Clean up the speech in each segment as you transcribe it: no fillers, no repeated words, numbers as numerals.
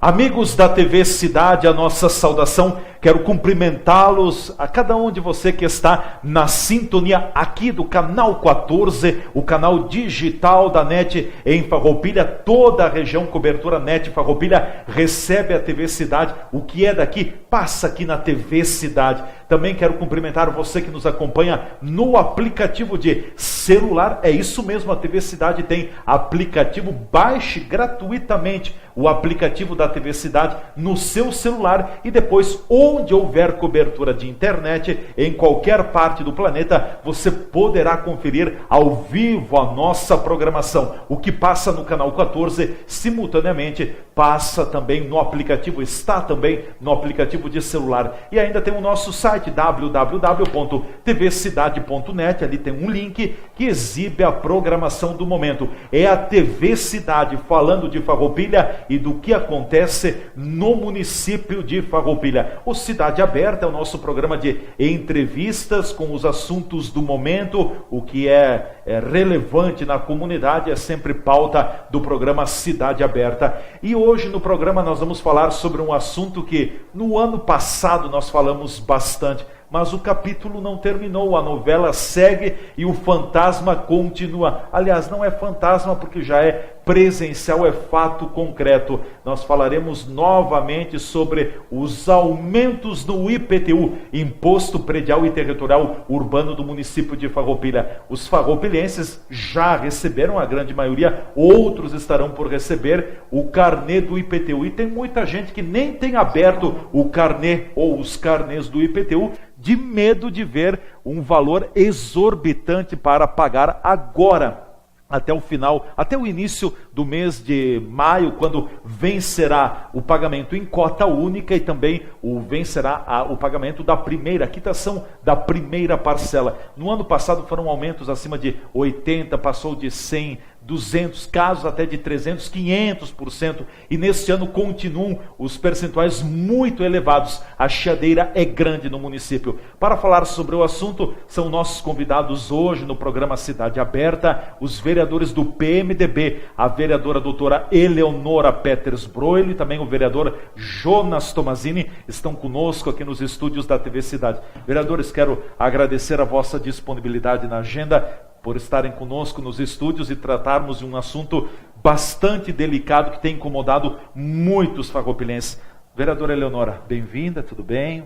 Amigos da TV Cidade, a nossa saudação. Quero cumprimentá-los, a cada um de você que está na sintonia aqui do canal 14, o canal digital da NET em Farroupilha. Toda a região cobertura NET Farroupilha recebe a TV Cidade. O que é daqui, passa aqui na TV Cidade. Também quero cumprimentar você que nos acompanha no aplicativo de celular. É isso mesmo, a TV Cidade tem aplicativo. Baixe gratuitamente o aplicativo da TV Cidade no seu celular e depois, onde houver cobertura de internet, em qualquer parte do planeta, você poderá conferir ao vivo a nossa programação. O que passa no canal 14, simultaneamente, passa também no aplicativo, está também no aplicativo de celular. E ainda tem o nosso site, www.tvcidade.net, ali tem um link que exibe a programação do momento. É a TV Cidade falando de Farroupilha e do que acontece no município de Farroupilha. O Cidade Aberta é o nosso programa de entrevistas com os assuntos do momento, o que é relevante na comunidade, é sempre pauta do programa Cidade Aberta. E hoje no programa nós vamos falar sobre um assunto que no ano passado nós falamos bastante, mas o capítulo não terminou, a novela segue e o fantasma continua. Aliás, não é fantasma porque já é presencial, é fato concreto. Nós falaremos novamente sobre os aumentos no IPTU, Imposto Predial e Territorial Urbano do município de Farroupilha. Os farroupilhenses já receberam, a grande maioria, outros estarão por receber o carnê do IPTU. E tem muita gente que nem tem aberto o carnê ou os carnês do IPTU, de medo de ver um valor exorbitante para pagar agora, até o final, até o início do mês de maio, quando vencerá o pagamento em cota única e também vencerá o pagamento da primeira, a quitação da primeira parcela. No ano passado foram aumentos acima de 80%, passou de 100%, 200 casos até de 300%, 500%, e neste ano continuam os percentuais muito elevados. A chiadeira é grande no município. Para falar sobre o assunto, são nossos convidados hoje no programa Cidade Aberta, os vereadores do PMDB, a vereadora doutora Eleonora Peters Broilo e também o vereador Jonas Tomazini, estão conosco aqui nos estúdios da TV Cidade. Vereadores, quero agradecer a vossa disponibilidade na agenda, por estarem conosco nos estúdios e tratarmos de um assunto bastante delicado que tem incomodado muitos farroupilhenses. Vereadora Eleonora, bem-vinda, tudo bem?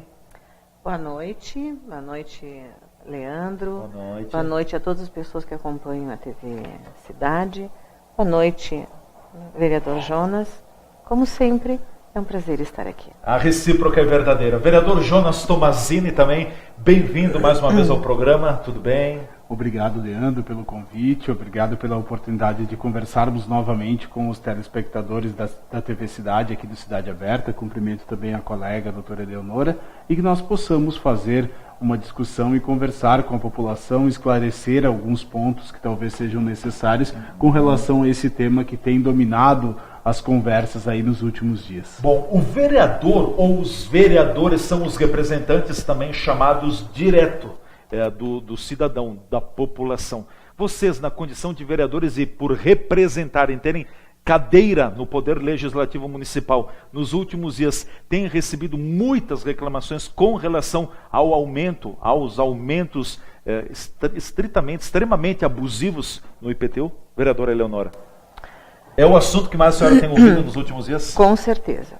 Boa noite, Leandro. Boa noite a todas as pessoas que acompanham a TV Cidade. Boa noite, vereador Jonas. Como sempre, é um prazer estar aqui. A recíproca é verdadeira. Vereador Jonas Tomazini também, bem-vindo mais uma vez ao programa, tudo bem? Obrigado, Leandro, pelo convite, obrigado pela oportunidade de conversarmos novamente com os telespectadores da TV Cidade, aqui do Cidade Aberta. Cumprimento também a colega, a doutora Eleonora, e que nós possamos fazer uma discussão e conversar com a população, esclarecer alguns pontos que talvez sejam necessários com relação a esse tema que tem dominado as conversas aí nos últimos dias. Bom, o vereador ou os vereadores são os representantes também chamados direto do cidadão, da população. Vocês, na condição de vereadores e por representarem, terem cadeira no Poder Legislativo Municipal, nos últimos dias, têm recebido muitas reclamações com relação aos aumentos extremamente abusivos no IPTU? Vereadora Eleonora. É o assunto que mais a senhora tem ouvido nos últimos dias? Com certeza.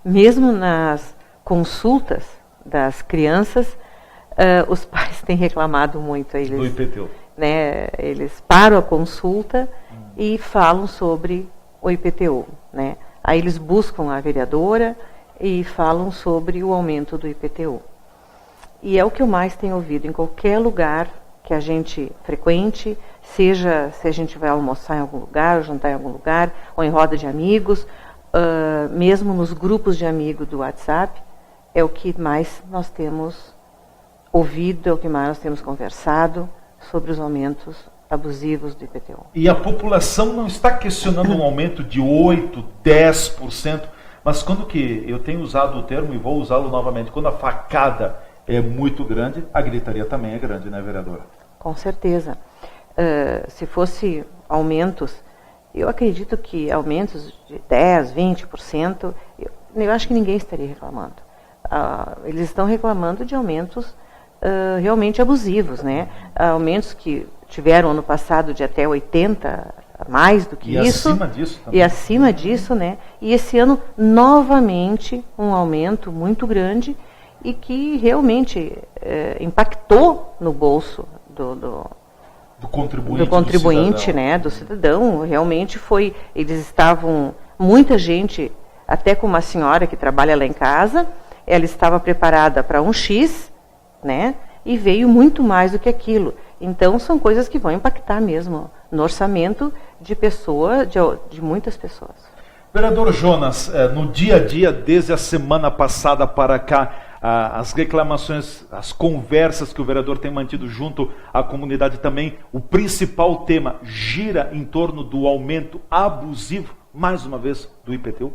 Mesmo nas consultas das crianças, os pais têm reclamado muito. Do IPTU. Né, eles param a consulta e falam sobre o IPTU. Né? Aí eles buscam a vereadora e falam sobre o aumento do IPTU. E é o que eu mais tenho ouvido em qualquer lugar que a gente frequente, seja se a gente vai almoçar em algum lugar, ou jantar em algum lugar, ou em roda de amigos, mesmo nos grupos de amigos do WhatsApp, é o que mais nós temos ouvido, é o que mais nós temos conversado sobre os aumentos abusivos do IPTU. E a população não está questionando um aumento de 8%, 10%, mas quando que eu tenho usado o termo e vou usá-lo novamente, quando a facada é muito grande, a gritaria também é grande, né, vereadora? Com certeza. Se fosse aumentos eu acredito que aumentos de 10%, 20%, eu acho que ninguém estaria reclamando. Eles estão reclamando de aumentos realmente abusivos, né? Aumentos que tiveram ano passado de até 80%, mais do que isso. Acima disso também. E acima disso, né? E esse ano, novamente, um aumento muito grande e que realmente impactou no bolso do contribuinte, né? Do cidadão. Realmente eles estavam, muita gente, até com uma senhora que trabalha lá em casa, ela estava preparada para um X, né? E veio muito mais do que aquilo. Então, são coisas que vão impactar mesmo no orçamento de muitas pessoas. Vereador Jonas, no dia a dia, desde a semana passada para cá, as reclamações, as conversas que o vereador tem mantido junto à comunidade também, o principal tema gira em torno do aumento abusivo, mais uma vez, do IPTU?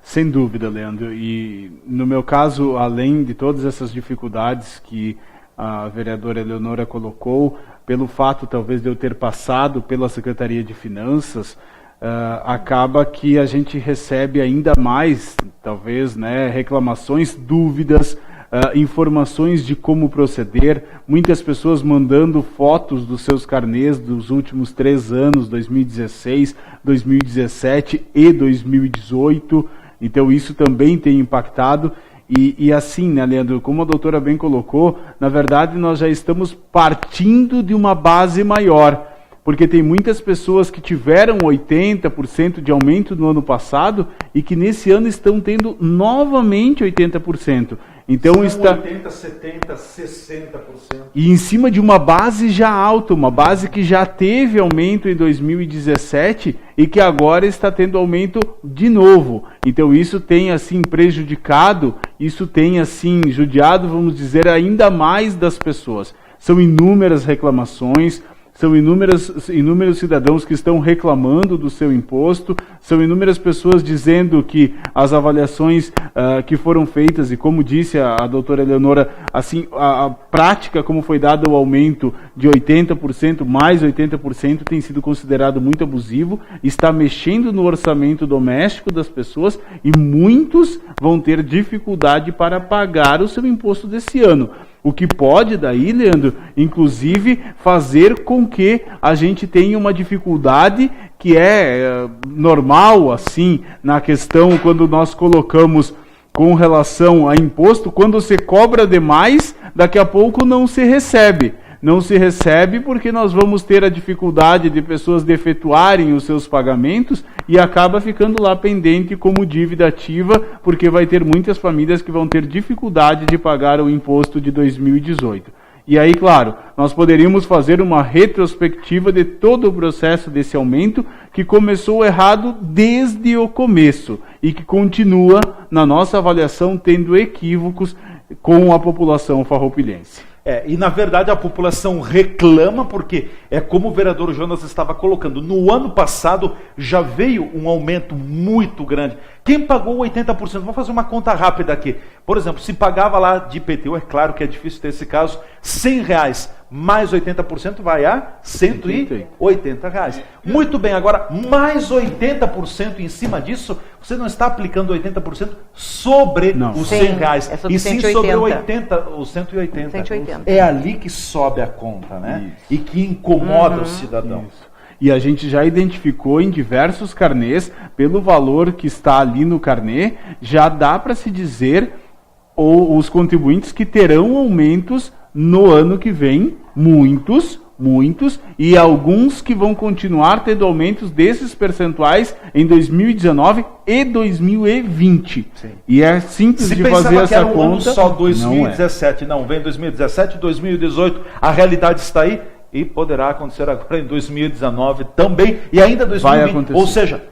Sem dúvida, Leandro. E no meu caso, além de todas essas dificuldades que a vereadora Eleonora colocou, pelo fato talvez de eu ter passado pela Secretaria de Finanças, acaba que a gente recebe ainda mais, talvez, né, reclamações, dúvidas, informações de como proceder, muitas pessoas mandando fotos dos seus carnês dos últimos 3 anos, 2016, 2017 e 2018, então isso também tem impactado. E assim, né, Leandro, como a doutora bem colocou, na verdade nós já estamos partindo de uma base maior, porque tem muitas pessoas que tiveram 80% de aumento no ano passado e que nesse ano estão tendo novamente 80%. Então está 80%, 70%, 60%. E em cima de uma base já alta, uma base que já teve aumento em 2017 e que agora está tendo aumento de novo. Então isso tem assim prejudicado, isso tem assim judiado, vamos dizer, ainda mais das pessoas. São inúmeras reclamações, são inúmeros cidadãos que estão reclamando do seu imposto, são inúmeras pessoas dizendo que as avaliações que foram feitas, e como disse a doutora Eleonora, assim, a prática como foi dado o aumento de 80%, mais 80%, tem sido considerado muito abusivo, está mexendo no orçamento doméstico das pessoas e muitos vão ter dificuldade para pagar o seu imposto desse ano. O que pode daí, Leandro, inclusive fazer com que a gente tenha uma dificuldade que é normal, assim, na questão quando nós colocamos com relação a imposto, quando você cobra demais, daqui a pouco não se recebe. Não se recebe porque nós vamos ter a dificuldade de pessoas de efetuarem os seus pagamentos e acaba ficando lá pendente como dívida ativa, porque vai ter muitas famílias que vão ter dificuldade de pagar o imposto de 2018. E aí, claro, nós poderíamos fazer uma retrospectiva de todo o processo desse aumento que começou errado desde o começo e que continua, na nossa avaliação, tendo equívocos com a população farroupilhense. E na verdade a população reclama porque é como o vereador Jonas estava colocando, no ano passado já veio um aumento muito grande. Quem pagou 80%? Vamos fazer uma conta rápida aqui. Por exemplo, se pagava lá de IPTU, é claro que é difícil ter esse caso, R$100 mais 80% vai a R$180. Muito bem, agora mais 80% em cima disso, você não está aplicando 80% sobre os R$100, e sim sobre os 180. É ali que sobe a conta, né? Isso. E que incomoda o cidadão. Isso. E a gente já identificou em diversos carnês, pelo valor que está ali no carnê, já dá para se dizer os contribuintes que terão aumentos no ano que vem, muitos, e alguns que vão continuar tendo aumentos desses percentuais em 2019 e 2020. Sim. E é simples de fazer essa conta. Se pensava que era um ano só 2017, não, vem 2017, 2018, a realidade está aí e poderá acontecer agora em 2019 também, e ainda 2020, vai acontecer. Ou seja,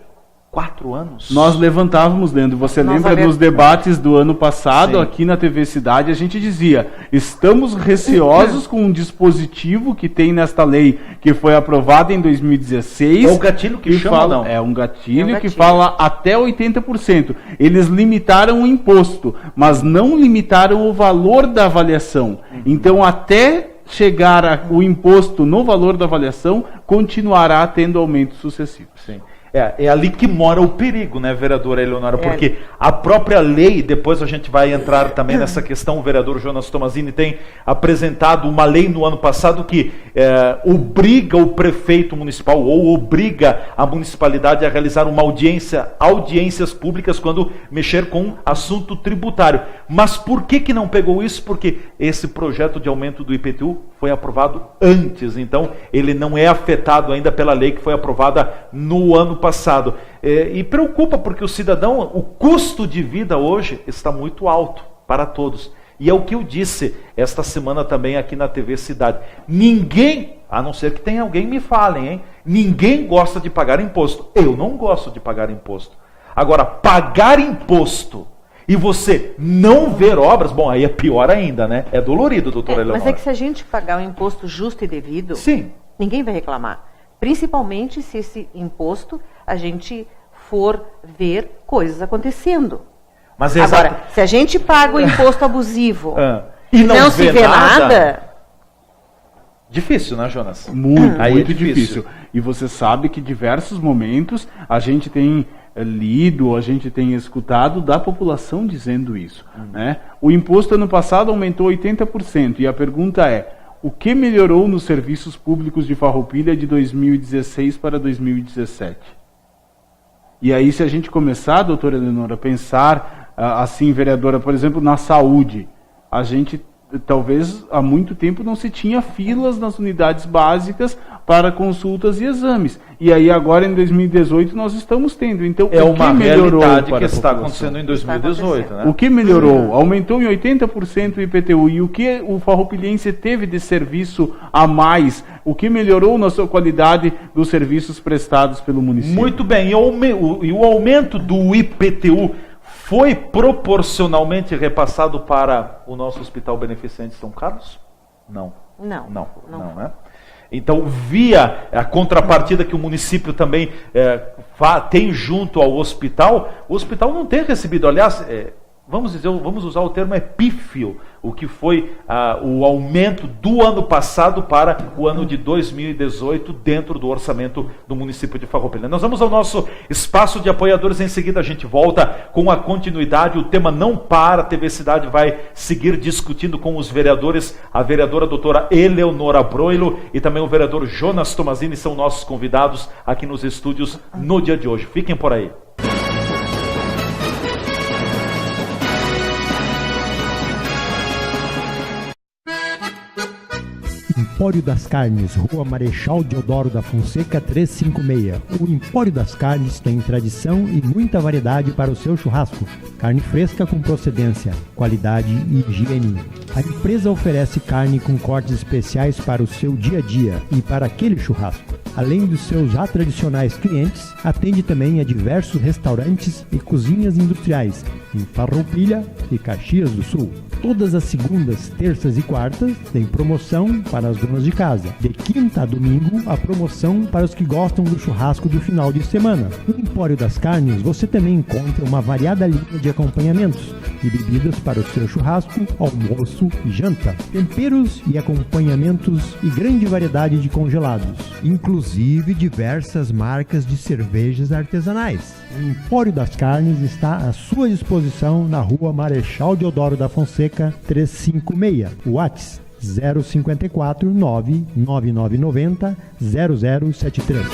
4 anos. Nós levantávamos, Leandro, você lembra dos debates do ano passado, sim, aqui na TV Cidade, a gente dizia, estamos receosos com um dispositivo que tem nesta lei, que foi aprovada em 2016. É o gatilho que chama, fala, não? É um gatilho que fala até 80%. Eles limitaram o imposto, mas não limitaram o valor da avaliação. Então, até chegar o imposto no valor da avaliação, continuará tendo aumentos sucessivos. Sim. É ali que mora o perigo, né, vereadora Eleonora? Porque a própria lei, depois a gente vai entrar também nessa questão, o vereador Jonas Tomazini tem apresentado uma lei no ano passado que obriga o prefeito municipal ou obriga a municipalidade a realizar uma audiências públicas quando mexer com assunto tributário. Mas por que não pegou isso? Porque esse projeto de aumento do IPTU foi aprovado antes, então ele não é afetado ainda pela lei que foi aprovada no ano passado. E preocupa porque o cidadão, o custo de vida hoje está muito alto para todos. E é o que eu disse esta semana também aqui na TV Cidade. Ninguém, a não ser que tenha alguém me falem, hein? Ninguém gosta de pagar imposto. Eu não gosto de pagar imposto. Agora, pagar imposto e você não ver obras, bom, aí é pior ainda, né? É dolorido, doutora Eleonora. Mas é que se a gente pagar o imposto justo e devido, sim, ninguém vai reclamar. Principalmente se esse imposto a gente for ver coisas acontecendo. Mas agora, se a gente paga o imposto abusivo e não se vê nada... Difícil, né, Jonas? Muito difícil. E você sabe que em diversos momentos a gente tem lido, a gente tem escutado da população dizendo isso. Né? O imposto ano passado aumentou 80%. E a pergunta é, o que melhorou nos serviços públicos de Farroupilha de 2016 para 2017? E aí, se a gente começar, doutora Eleonora, a pensar assim, vereadora, por exemplo, na saúde, a gente talvez há muito tempo não se tinha filas nas unidades básicas para consultas e exames. E aí agora em 2018 nós estamos tendo. Então, é uma realidade que está acontecendo em 2018. Né? O que melhorou? Aumentou em 80% o IPTU. E o que o farroupilhense teve de serviço a mais? O que melhorou na sua qualidade dos serviços prestados pelo município? Muito bem. E o aumento do IPTU foi proporcionalmente repassado para o nosso Hospital Beneficente São Carlos? Não, né? Então, via a contrapartida que o município também tem junto ao hospital, o hospital não tem recebido, aliás, vamos usar o termo pífio, o que foi o aumento do ano passado para o ano de 2018 dentro do orçamento do município de Farroupilha. Nós vamos ao nosso espaço de apoiadores, em seguida a gente volta com a continuidade, o tema não para, a TV Cidade vai seguir discutindo com os vereadores, a vereadora doutora Eleonora Broilo e também o vereador Jonas Tomazini são nossos convidados aqui nos estúdios no dia de hoje. Fiquem por aí. Empório das Carnes, Rua Marechal Deodoro da Fonseca 356. O Empório das Carnes tem tradição e muita variedade para o seu churrasco. Carne fresca com procedência, qualidade e higiene. A empresa oferece carne com cortes especiais para o seu dia a dia e para aquele churrasco. Além dos seus já tradicionais clientes, atende também a diversos restaurantes e cozinhas industriais em Farroupilha e Caxias do Sul. Todas as segundas, terças e quartas tem promoção para as donas de casa. De quinta a domingo, a promoção para os que gostam do churrasco do final de semana. No Empório das Carnes, você também encontra uma variada linha de acompanhamentos e bebidas para o seu churrasco, almoço e janta. Temperos e acompanhamentos e grande variedade de congelados, inclusive diversas marcas de cervejas artesanais. O Empório das Carnes está à sua disposição na Rua Marechal Deodoro da Fonseca 356. WhatsApp 054 99990 0073.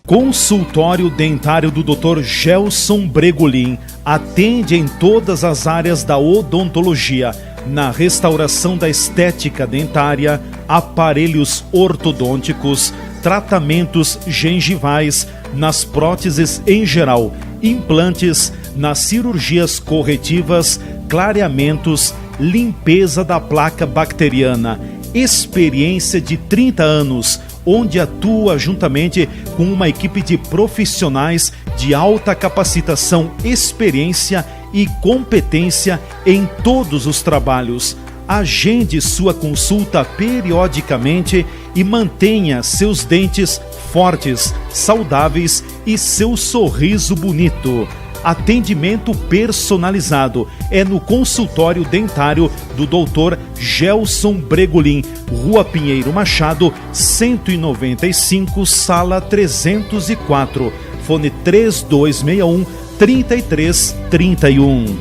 Consultório Dentário do Dr. Gelson Bregolin atende em todas as áreas da odontologia, na restauração da estética dentária, aparelhos ortodônticos, tratamentos gengivais, nas próteses em geral, implantes, nas cirurgias corretivas, clareamentos, limpeza da placa bacteriana. Experiência de 30 anos, onde atua juntamente com uma equipe de profissionais de alta capacitação, experiência e competência em todos os trabalhos. Agende sua consulta periodicamente e mantenha seus dentes fortes, saudáveis e seu sorriso bonito. Atendimento personalizado. É no consultório dentário do Dr. Gelson Bregolin, Rua Pinheiro Machado, 195, sala 304. Fone 3261-3331.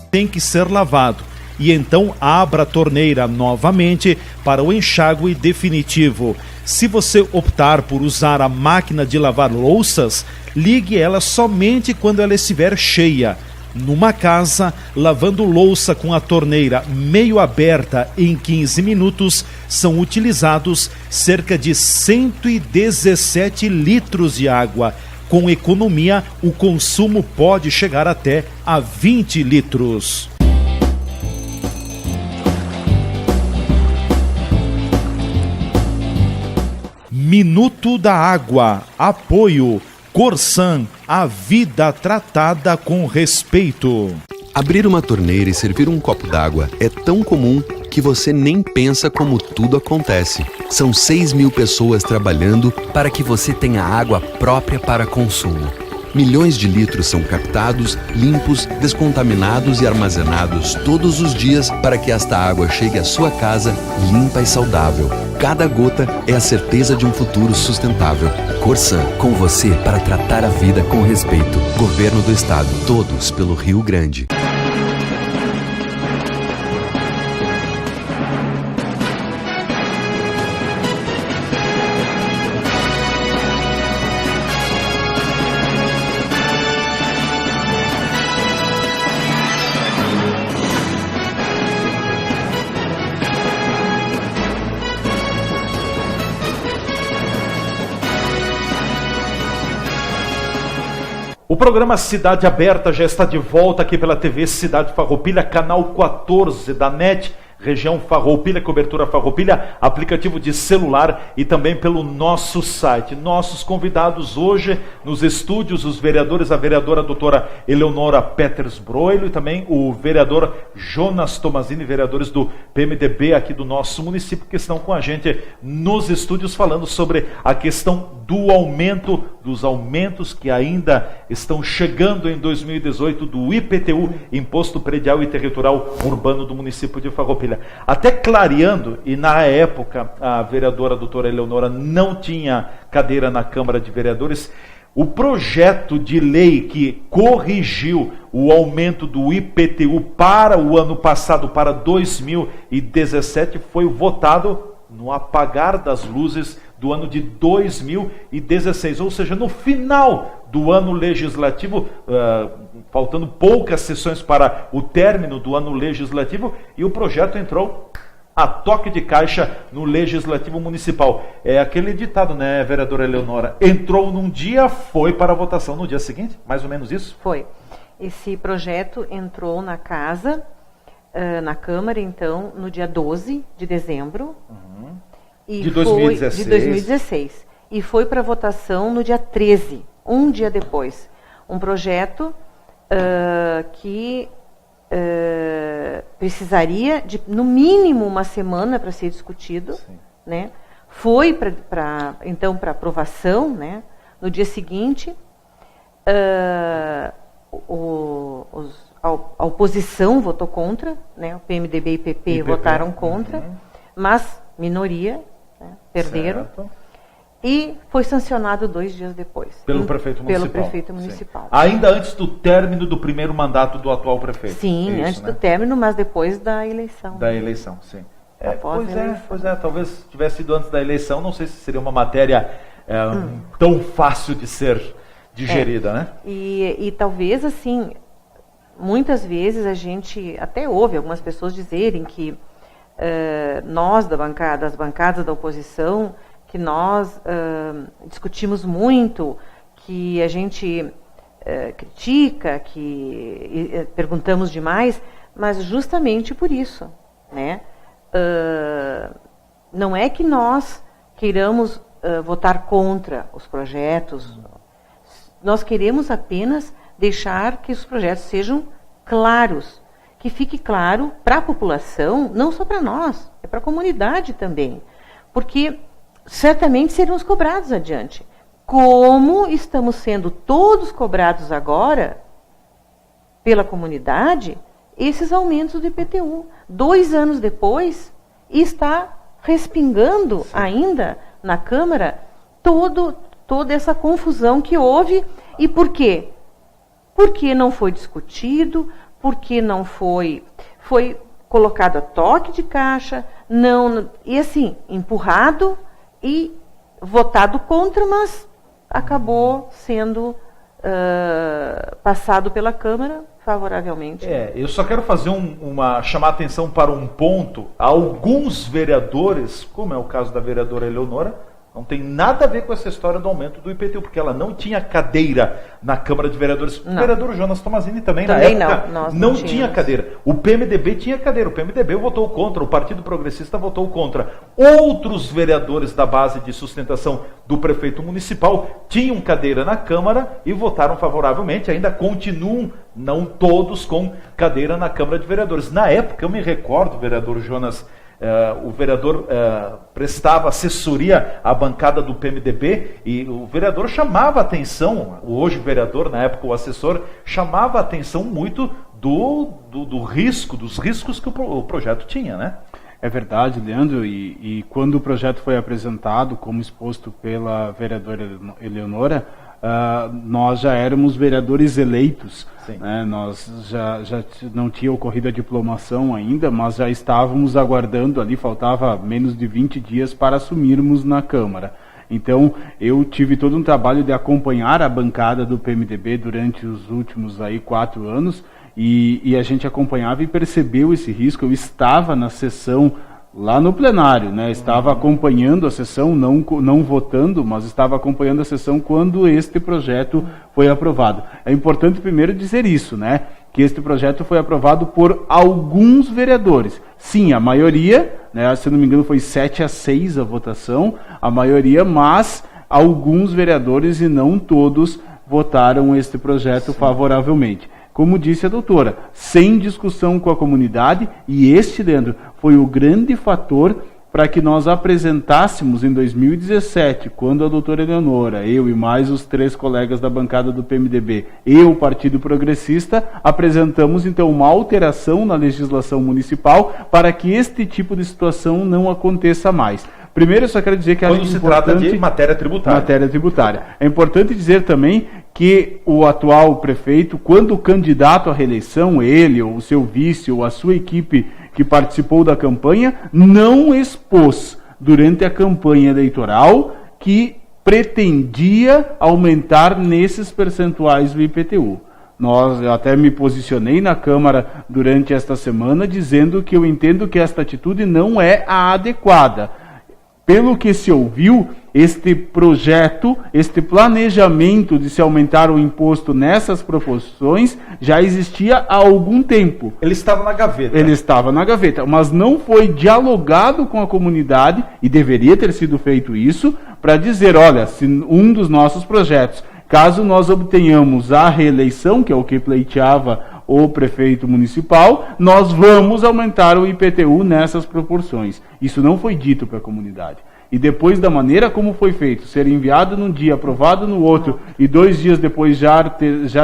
Tem que ser lavado. E então abra a torneira novamente para o enxágue definitivo. Se você optar por usar a máquina de lavar louças, ligue ela somente quando ela estiver cheia. Numa casa, lavando louça com a torneira meio aberta em 15 minutos, são utilizados cerca de 117 litros de água. Com economia, o consumo pode chegar até a 20 litros. Minuto da Água. Apoio Corsan, a vida tratada com respeito. Abrir uma torneira e servir um copo d'água é tão comum que você nem pensa como tudo acontece. São 6.000 pessoas trabalhando para que você tenha água própria para consumo. Milhões de litros são captados, limpos, descontaminados e armazenados todos os dias para que esta água chegue à sua casa limpa e saudável. Cada gota é a certeza de um futuro sustentável. Corsan, com você para tratar a vida com respeito. Governo do Estado, todos pelo Rio Grande. O programa Cidade Aberta já está de volta aqui pela TV Cidade Farroupilha, canal 14 da NET, região Farroupilha, cobertura Farroupilha, aplicativo de celular e também pelo nosso site. Nossos convidados hoje nos estúdios, os vereadores, a vereadora doutora Eleonora Peters Broilo e também o vereador Jonas Tomazini, vereadores do PMDB aqui do nosso município, que estão com a gente nos estúdios falando sobre a questão do aumento, dos aumentos que ainda estão chegando em 2018 do IPTU, Imposto Predial e Territorial Urbano do município de Farroupilha. Até clareando, e na época a vereadora doutora Eleonora não tinha cadeira na Câmara de Vereadores, o projeto de lei que corrigiu o aumento do IPTU para o ano passado, para 2017, foi votado no apagar das luzes do ano de 2016, ou seja, no final do ano legislativo, faltando poucas sessões para o término do ano legislativo, e o projeto entrou a toque de caixa no Legislativo Municipal. É aquele ditado, né, vereadora Eleonora? Entrou num dia, foi para a votação no dia seguinte? Mais ou menos isso? Foi. Esse projeto entrou na casa, na Câmara, então, no dia 12 de dezembro. De 2016. De 2016. E foi para votação no dia 13, um dia depois. Um projeto que precisaria de, no mínimo, uma semana para ser discutido, né? Foi então para aprovação, né? No dia seguinte, a oposição votou contra, né? O PMDB e PP votaram contra, mas minoria, né? Perderam. Certo. E foi sancionado 2 dias depois. Pelo prefeito municipal. Pelo prefeito municipal. Ainda antes do término do primeiro mandato do atual prefeito. Sim, isso, antes do término, mas depois da eleição. Da eleição, sim. Pois é, talvez tivesse sido antes da eleição, não sei se seria uma matéria tão fácil de ser digerida, né? E talvez, assim, muitas vezes a gente até ouve algumas pessoas dizerem que nós das bancadas da oposição, que nós discutimos muito, que a gente critica, que perguntamos demais, mas justamente por isso, né? Não é que nós queiramos votar contra os projetos, nós queremos apenas deixar que os projetos sejam claros, que fique claro para a população, não só para nós, é para a comunidade também, porque certamente seremos cobrados adiante. como estamos sendo todos cobrados agora pela comunidade esses aumentos do IPTU. 2 anos depois, está respingando ainda na Câmara toda essa confusão que houve. E por quê? Porque não foi discutido, porque não foi colocado a toque de caixa, e assim, empurrado e votado contra, mas acabou sendo passado pela Câmara favoravelmente. Eu só quero fazer chamar a atenção para um ponto. Alguns vereadores, como é o caso da vereadora Eleonora, não tem nada a ver com essa história do aumento do IPTU, porque ela não tinha cadeira na Câmara de Vereadores. Não. O vereador Jonas Tomazini também na Também época nós não tinha cadeira. O PMDB tinha cadeira, o PMDB votou contra, o Partido Progressista votou contra. Outros vereadores da base de sustentação do prefeito municipal tinham cadeira na Câmara e votaram favoravelmente, ainda continuam, não todos, com cadeira na Câmara de Vereadores. Na época, eu me recordo, vereador Jonas, o vereador prestava assessoria à bancada do PMDB e o vereador chamava a atenção, hoje o vereador, na época o assessor, chamava a atenção muito dos riscos que o projeto tinha, né? É verdade, Leandro, e quando o projeto foi apresentado, como exposto pela vereadora Eleonora, nós já éramos vereadores eleitos, né? Nós já não tinha ocorrido a diplomação ainda, mas já estávamos aguardando ali, faltava menos de 20 dias para assumirmos na Câmara. Então, eu tive todo um trabalho de acompanhar a bancada do PMDB durante os últimos 4 anos, e a gente acompanhava e percebeu esse risco. Eu estava na sessão lá no plenário, né? Estava acompanhando a sessão, não votando, mas estava acompanhando a sessão quando este projeto foi aprovado. É importante primeiro dizer isso, né? Que este projeto foi aprovado por alguns vereadores. Sim, a maioria, né? Se não me engano foi 7-6 a votação, a maioria, mas alguns vereadores e não todos votaram este projeto favoravelmente. Como disse a doutora, sem discussão com a comunidade, e este, Leandro, foi o grande fator para que nós apresentássemos em 2017, quando a doutora Eleonora, eu e mais os 3 colegas da bancada do PMDB e o Partido Progressista, apresentamos então uma alteração na legislação municipal para que este tipo de situação não aconteça mais. Primeiro, eu só quero dizer que quando se trata de matéria tributária. É importante dizer também que o atual prefeito, quando candidato à reeleição, ele ou o seu vice ou a sua equipe que participou da campanha, não expôs durante a campanha eleitoral que pretendia aumentar nesses percentuais do IPTU. Eu até me posicionei na Câmara durante esta semana dizendo que eu entendo que esta atitude não é a adequada. Pelo que se ouviu, este projeto, este planejamento de se aumentar o imposto nessas proporções já existia há algum tempo. Ele estava na gaveta. Ele estava na gaveta, mas não foi dialogado com a comunidade, e deveria ter sido feito isso, para dizer, olha, se um dos nossos projetos, caso nós obtenhamos a reeleição, que é o que pleiteava o prefeito municipal, nós vamos aumentar o IPTU nessas proporções. Isso não foi dito para a comunidade. E depois da maneira como foi feito, ser enviado num dia, aprovado no outro, e 2 dias depois já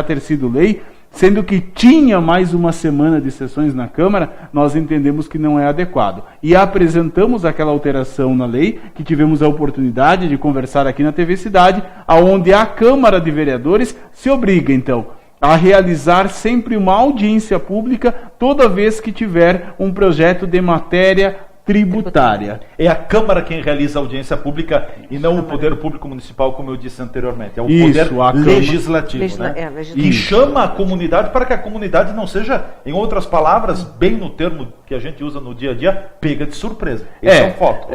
ter sido lei, sendo que tinha mais uma semana de sessões na Câmara, nós entendemos que não é adequado. E apresentamos aquela alteração na lei, que tivemos a oportunidade de conversar aqui na TV Cidade, aonde a Câmara de Vereadores se obriga, então, a realizar sempre uma audiência pública toda vez que tiver um projeto de matéria tributária. É a Câmara quem realiza a audiência pública e não o Poder Público Municipal, como eu disse anteriormente. É o Poder Legislativo, né? Que chama a comunidade para que a comunidade não seja, em outras palavras, bem no termo que a gente usa no dia a dia, pega de surpresa. Esse é um fato.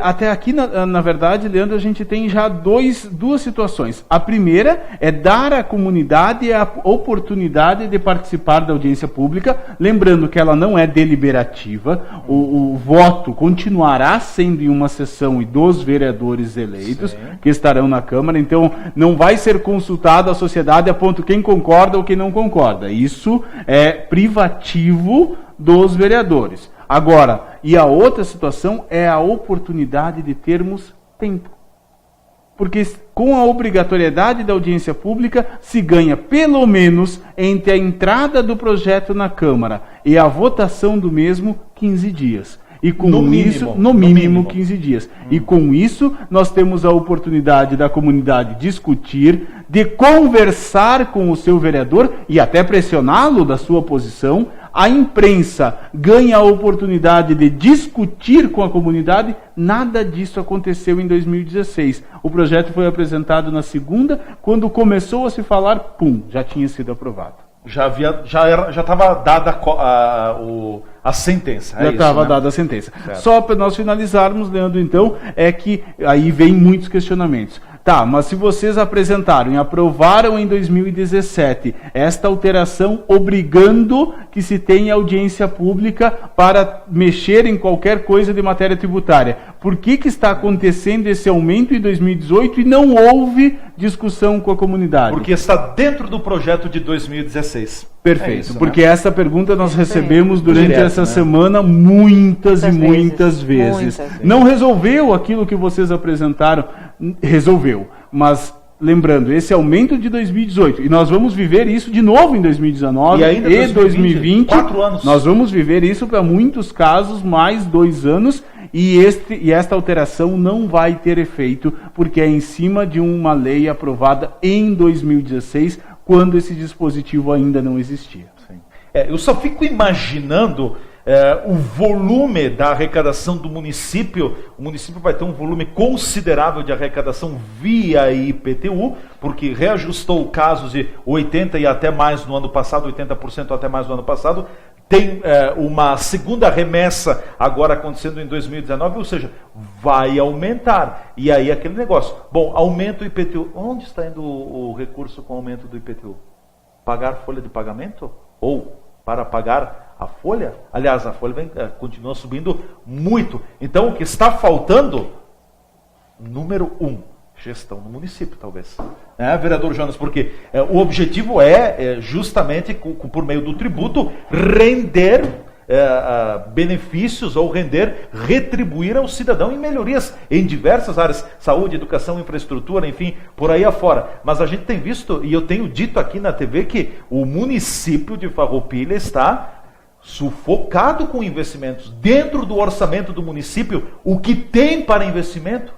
Até aqui, na verdade, Leandro, a gente tem já duas situações. A primeira é dar à comunidade a oportunidade de participar da audiência pública, lembrando que ela não é deliberativa, o voto continuará sendo em uma sessão e dos vereadores eleitos que estarão na Câmara, então não vai ser consultado a sociedade a ponto quem concorda ou quem não concorda. Isso é privativo dos vereadores. Agora, e a outra situação é a oportunidade de termos tempo. Porque com a obrigatoriedade da audiência pública se ganha pelo menos entre a entrada do projeto na Câmara e a votação do mesmo 15 dias. E com no mínimo 15 dias. E com isso nós temos a oportunidade da comunidade discutir, de conversar com o seu vereador e até pressioná-lo da sua posição. A imprensa ganha a oportunidade de discutir com a comunidade. Nada disso aconteceu em 2016. O projeto foi apresentado na segunda, quando começou a se falar, já tinha sido aprovado. Já estava dada a sentença. Já estava dada a sentença. Certo. Só para nós finalizarmos, Leandro, então, é que aí vem muitos questionamentos. Tá, mas se vocês apresentaram e aprovaram em 2017 esta alteração obrigando que se tenha audiência pública para mexer em qualquer coisa de matéria tributária, por que está acontecendo esse aumento em 2018 e não houve discussão com a comunidade? Porque está dentro do projeto de 2016. Perfeito, isso, porque essa pergunta nós recebemos durante essa semana muitas vezes. Não resolveu aquilo que vocês apresentaram? Resolveu, mas lembrando, esse aumento de 2018, e nós vamos viver isso de novo em 2019 e 2020, 4 anos. Nós vamos viver isso para muitos casos, mais 2 anos, e esta alteração não vai ter efeito, porque é em cima de uma lei aprovada em 2016, quando esse dispositivo ainda não existia. Sim. Eu só fico imaginando o volume da arrecadação do município. O município vai ter um volume considerável de arrecadação via IPTU, porque reajustou casos de 80% e até mais no ano passado, 80% até mais no ano passado. Tem uma segunda remessa agora acontecendo em 2019, ou seja, vai aumentar. E aí aquele negócio. Bom, aumenta o IPTU. Onde está indo o recurso com o aumento do IPTU? Pagar folha de pagamento? Ou para pagar a folha? Aliás, a folha continua subindo muito. Então, o que está faltando, número 1, gestão no município, talvez. Vereador Jonas, porque o objetivo é justamente, por meio do tributo, render benefícios ou retribuir ao cidadão em melhorias em diversas áreas, saúde, educação, infraestrutura, enfim, por aí afora. Mas a gente tem visto, e eu tenho dito aqui na TV, que o município de Farroupilha está sufocado com investimentos. Dentro do orçamento do município, o que tem para investimento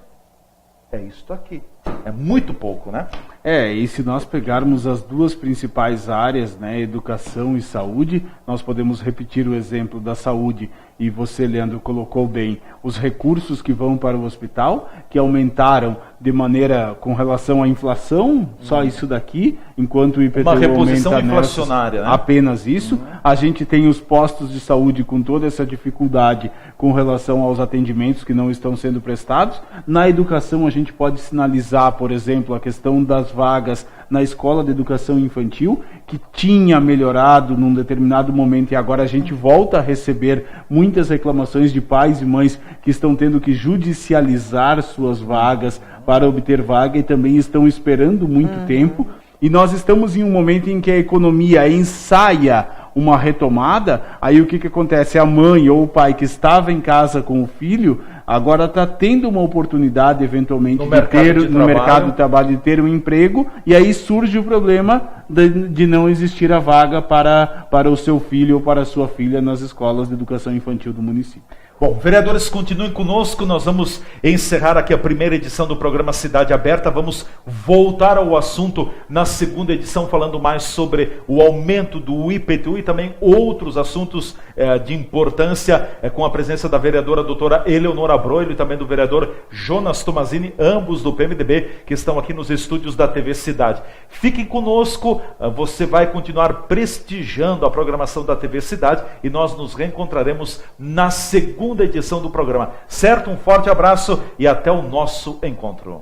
é isto aqui. É muito pouco, né? E se nós pegarmos as duas principais áreas, educação e saúde, nós podemos repetir o exemplo da saúde, e você, Leandro, colocou bem, os recursos que vão para o hospital, que aumentaram de maneira com relação à inflação, só isso daqui, enquanto o IPTU uma reposição aumenta inflacionária, né? Apenas isso. A gente tem os postos de saúde com toda essa dificuldade com relação aos atendimentos que não estão sendo prestados. Na educação a gente pode sinalizar, por exemplo, a questão das vagas na escola de educação infantil, que tinha melhorado num determinado momento, e agora a gente volta a receber muitas reclamações de pais e mães que estão tendo que judicializar suas vagas para obter vaga, e também estão esperando muito tempo. E nós estamos em um momento em que a economia ensaia uma retomada. Aí o que acontece? A mãe ou o pai que estava em casa com o filho agora está tendo uma oportunidade, eventualmente, no mercado de trabalho, de ter um emprego, e aí surge o problema de não existir a vaga para o seu filho ou para a sua filha nas escolas de educação infantil do município. Bom, vereadores, continuem conosco, nós vamos encerrar aqui a primeira edição do programa Cidade Aberta, vamos voltar ao assunto na segunda edição, falando mais sobre o aumento do IPTU e também outros assuntos de importância, com a presença da vereadora doutora Eleonora Broilo e também do vereador Jonas Tomazini, ambos do PMDB, que estão aqui nos estúdios da TV Cidade. Fiquem conosco, você vai continuar prestigiando a programação da TV Cidade e nós nos reencontraremos na segunda edição do programa. Certo? Um forte abraço e até o nosso encontro.